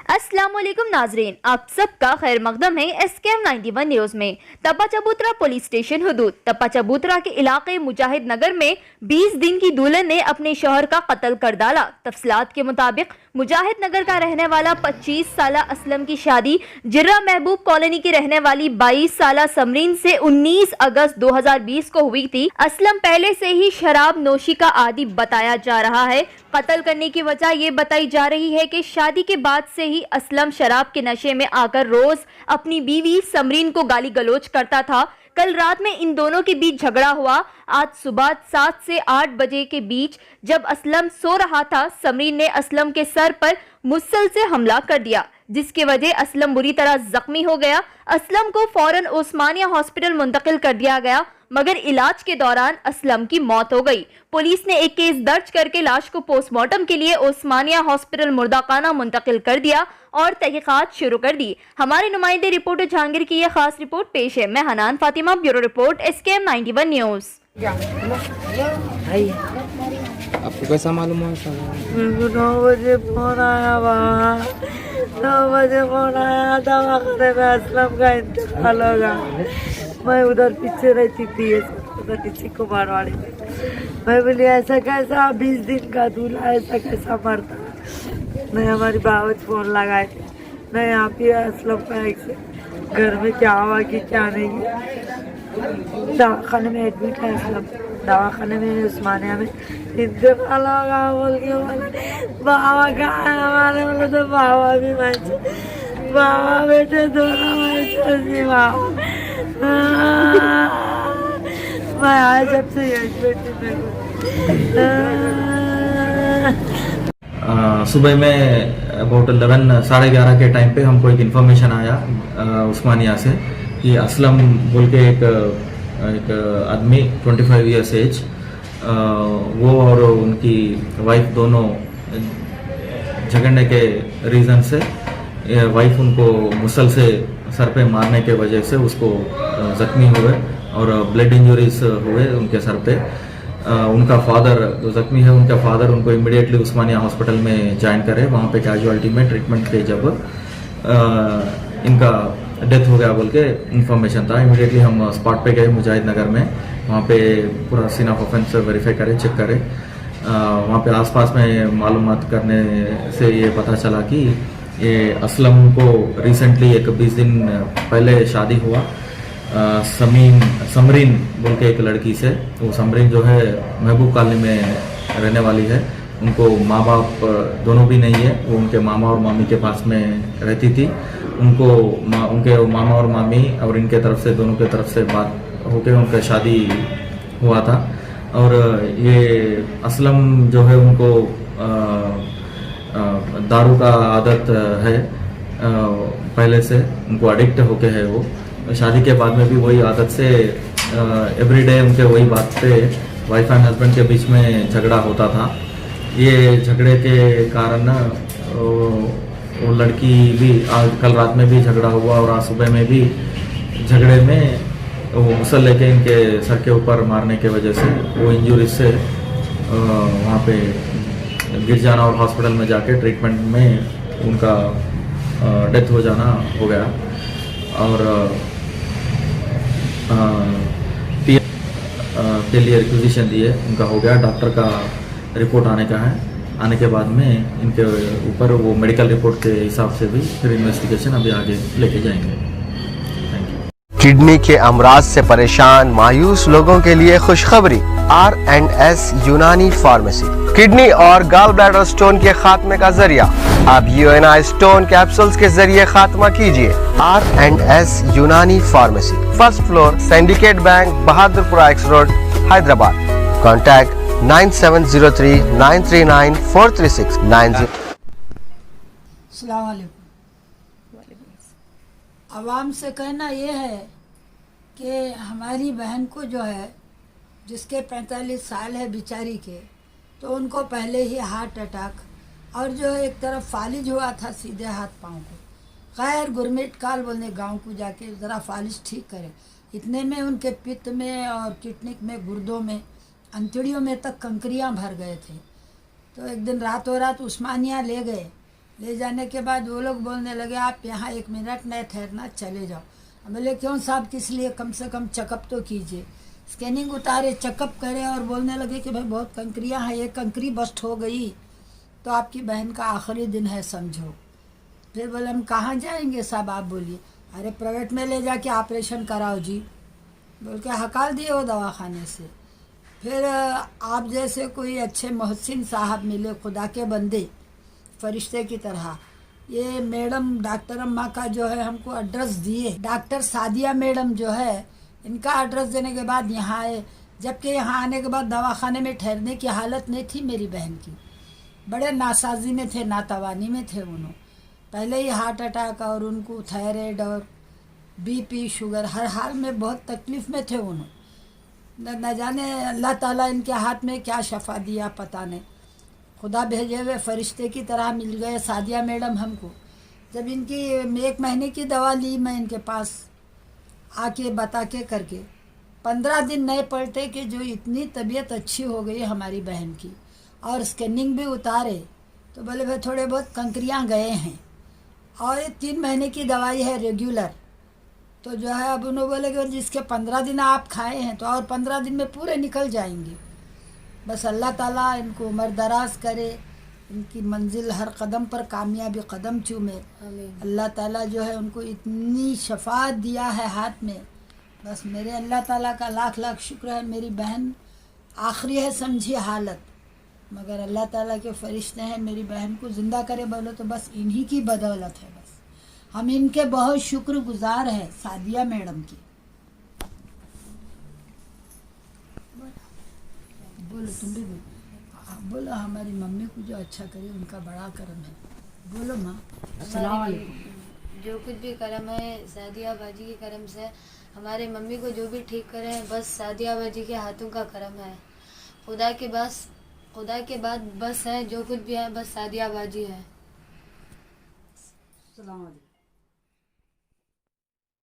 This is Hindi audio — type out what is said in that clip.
अस्सलाम वालेकुम नाजरीन, आप सबका खैर मकदम है SKM 91 न्यूज में। तपा चबूतरा पुलिस स्टेशन हुदूद तपा चबूतरा के इलाके मुजाहिद नगर में 20 दिन की दुल्हन ने अपने शौहर का कत्ल कर डाला। तफसीलात के मुताबिक मुजाहिद नगर का रहने वाला 25 साला असलम की शादी जिर्रा महबूब कॉलोनी की रहने वाली 22 साला समरीन से 19 अगस्त 2020 को हुई थी। असलम पहले से ही शराब नोशी का आदी बताया जा रहा है। कत्ल करने की वजह ये बताई जा रही है कि शादी के बाद से ही असलम शराब के नशे में आकर रोज अपनी बीवी समरीन को गाली गलौज करता था। कल रात में इन दोनों के बीच झगड़ा हुआ। आज सुबह 7 से 8 बजे के बीच जब असलम सो रहा था, समरीन ने असलम के सर पर मुसल से हमला कर दिया, जिसकी वजह असलम बुरी तरह जख्मी हो गया। असलम को फौरन उस्मानिया हॉस्पिटल मुंतकिल कर दिया गया, मगर इलाज के दौरान असलम की मौत हो गई। पुलिस ने एक केस दर्ज करके लाश को पोस्टमार्टम के लिए उस्मानिया हॉस्पिटल मुर्दाखाना मुंतकिल कर दिया और तहकीकात शुरू कर दी। हमारे नुमाइंदे रिपोर्टर जहांगीर की यह खास रिपोर्ट पेश है। मैं Hanan Fatima, bureau report SKM 91 news. आपको कैसा मालूम हुआ सब? मेरे को 9 बजे फोन आया, वहाँ 9 बजे फोन आया, दवाखाने में असलम का इंतकाल होगा। मैं उधर पीछे रहती थी, उधर पीछे कुमारवाड़ी में। मैं बोली ऐसा कैसा 20 दिन का दूल्हा ऐसा कैसा मरता। मैं हमारी बावच फोन लगाए थे, मैं यहाँ पे असलम का घर में क्या हुआ कि क्या नहीं। दवाखाने में एडमिट है असलम, दवाखाने में उस्मानिया में इंतकाल होगा बोल के बोले। बाबा कहाँ है हमारे, बोले तो बाबा भी बाबा बेटे दोनों मैं आए जब से यही बेटी सुबह में अबाउट 11 साढ़े 11 के टाइम पे हमको एक इन्फॉर्मेशन आया उस्मानिया से कि असलम बोल के एक आदमी 25 ईयर्स एज, वो और उनकी वाइफ दोनों झगड़ने के रीज़न से वाइफ उनको मुसल से सर पे मारने के वजह से उसको ज़ख्मी हुए और ब्लड इंजरीज हुए उनके सर पे। उनका फादर जो ज़ख्मी है, उनका फादर उनको इमीडिएटली उस्मानिया हॉस्पिटल में ज्वाइन करे। वहाँ पे कैजुअलिटी में ट्रीटमेंट के जब इनका डेथ हो गया बोल के इन्फॉर्मेशन था, इमीडिएटली हम स्पॉट पे गए मुजाहिद नगर में। वहाँ पे पूरा सीन ऑफ ऑफेंस वेरीफाई करें, चेक करें। वहाँ पे आसपास में मालूमात करने से ये पता चला कि ये असलम को रिसेंटली एक 20 दिन पहले शादी हुआ समरीन बोल के एक लड़की से। वो समरीन जो है महबूब कॉलोनी में रहने वाली है। उनको माँ बाप दोनों भी नहीं है, वो उनके मामा और मामी के पास में रहती थी। उनके मामा और मामी और इनके तरफ से दोनों के तरफ से बात होकर उनका शादी हुआ था। और ये असलम जो है उनको दारू का आदत है, पहले से उनको एडिक्ट होके है। वो शादी के बाद में भी वही आदत से एवरीडे उनके वही बात पे वाइफ एंड हस्बैंड के बीच में झगड़ा होता था। ये झगड़े के कारण वो लड़की भी आज कल रात में भी झगड़ा हुआ और आज सुबह में भी झगड़े में वो मुसल लेके इनके सर के ऊपर मारने के वजह से वो इंजरी से वहाँ पे गिर जाना और हॉस्पिटल में जाके ट्रीटमेंट में उनका डेथ हो जाना हो गया। और के लिए रिक्विजिशन दिए, उनका हो गया। डॉक्टर का रिपोर्ट आने का है, आने के बाद में इनके ऊपर वो मेडिकल रिपोर्ट के हिसाब से भी फिर इन्वेस्टिगेशन अभी आगे लेके जाएंगे। किडनी के अमराज से परेशान मायूस लोगों के लिए खुशखबरी, R&S यूनानी फार्मेसी किडनी और गॉल ब्लैडर स्टोन के खात्मे का जरिया। अब UNI स्टोन कैप्सूल्स के जरिए खात्मा कीजिए। R&S यूनानी pharmacy, first floor, syndicate bank, Bahadurpura X road, Hyderabad. Contact 9703939436 90। अस्सलाम वालेकुम। आवाम से कहना ये है कि हमारी बहन को जो है, जिसके 45 साल है बेचारी के, तो उनको पहले ही हार्ट अटैक और जो एक तरफ फालिज हुआ था सीधे हाथ पाँव को। खैर गुरमीत काल बोलने गांव को जाके ज़रा फालिज ठीक करे। इतने में उनके पित्त में और किडनी में, गुर्दों में, अंतड़ियों में तक कंकरियां भर गए थे। तो एक दिन रातों रात उस्मानिया ले गए ले जाने के बाद वो लोग बोलने लगे आप यहाँ 1 मिनट नहीं ठहरना, चले जाओ। हम बोले क्यों साहब, किस लिए? कम से कम चेकअप तो कीजिए। स्कैनिंग उतारे, चेकअप करे और बोलने लगे कि भाई बहुत कंकरियाँ हैं, एक कंकरी बस्ट हो गई तो आपकी बहन का आखिरी दिन है समझो। फिर बोले हम कहाँ जाएंगे साहब, आप बोलिए। अरे प्राइवेट में ले जाके ऑपरेशन कराओ जी, बोल के हकाल दिए वो दवाखाने से। फिर आप जैसे कोई अच्छे मोहसिन साहब मिले, खुदा के बंदे, फरिश्ते की तरह। ये मैडम डॉक्टर अम्मा का जो है हमको एड्रेस दिए, डॉक्टर सादिया मैडम जो है, इनका एड्रेस देने के बाद यहाँ आए। जबकि यहाँ आने के बाद दवाखाने में ठहरने की हालत नहीं थी मेरी बहन की। बड़े नासाजी में थे, नातवानी में थे उन्होंने। पहले ही हार्ट अटैक और उनको थायराइड और बीपी, शुगर, हर हाल में बहुत तकलीफ़ में थे उन्होंने। न जाने अल्लाह ताला इनके हाथ में क्या शफा दिया पता नहीं। खुदा भेजे हुए फरिश्ते की तरह मिल गए सादिया मैडम हमको। जब इनकी 1 महीने की दवा ली मैं इनके पास आके बता के करके, 15 दिन नहीं पड़ते कि जो इतनी तबीयत अच्छी हो गई हमारी बहन की। और स्कैनिंग भी उतारे तो बोले भाई थोड़े बहुत कंकरियाँ गए हैं और 3 महीने की दवाई है रेगुलर। तो जो है अब उन्होंने बोले कि जिसके 15 दिन आप खाए हैं तो और 15 दिन में पूरे निकल जाएंगे। बस अल्लाह ताला इनको उम्र दराज करे, इनकी मंजिल हर कदम पर कामयाबी कदम चूमे। अल्लाह ताला जो है उनको इतनी शफात दिया है हाथ में, बस मेरे अल्लाह ताला का लाख लाख शुक्र है। मेरी बहन आखिरी है समझी हालत, मगर अल्लाह ताला के फरिश्ते हैं मेरी बहन को ज़िंदा करे बोलो तो बस इन्हीं की बदौलत है। बस हम इनके बहुत शुक्रगुजार हैं सादिया मैडम की। बोलो तुम भी बोलो। बोलो हमारी मम्मी को जो अच्छा करे उनका बड़ा करम है। बोलो माँ। अस्सलाम वालेकुम। जो कुछ भी करम है सादिया बाजी के करम से। हमारे मम्मी को जो भी ठीक करे बस सादिया बाजी के हाथों का करम है। खुदा के बाद बस है, जो कुछ भी है बस सादिया बाजी है। अस्सलाम वालेकुम।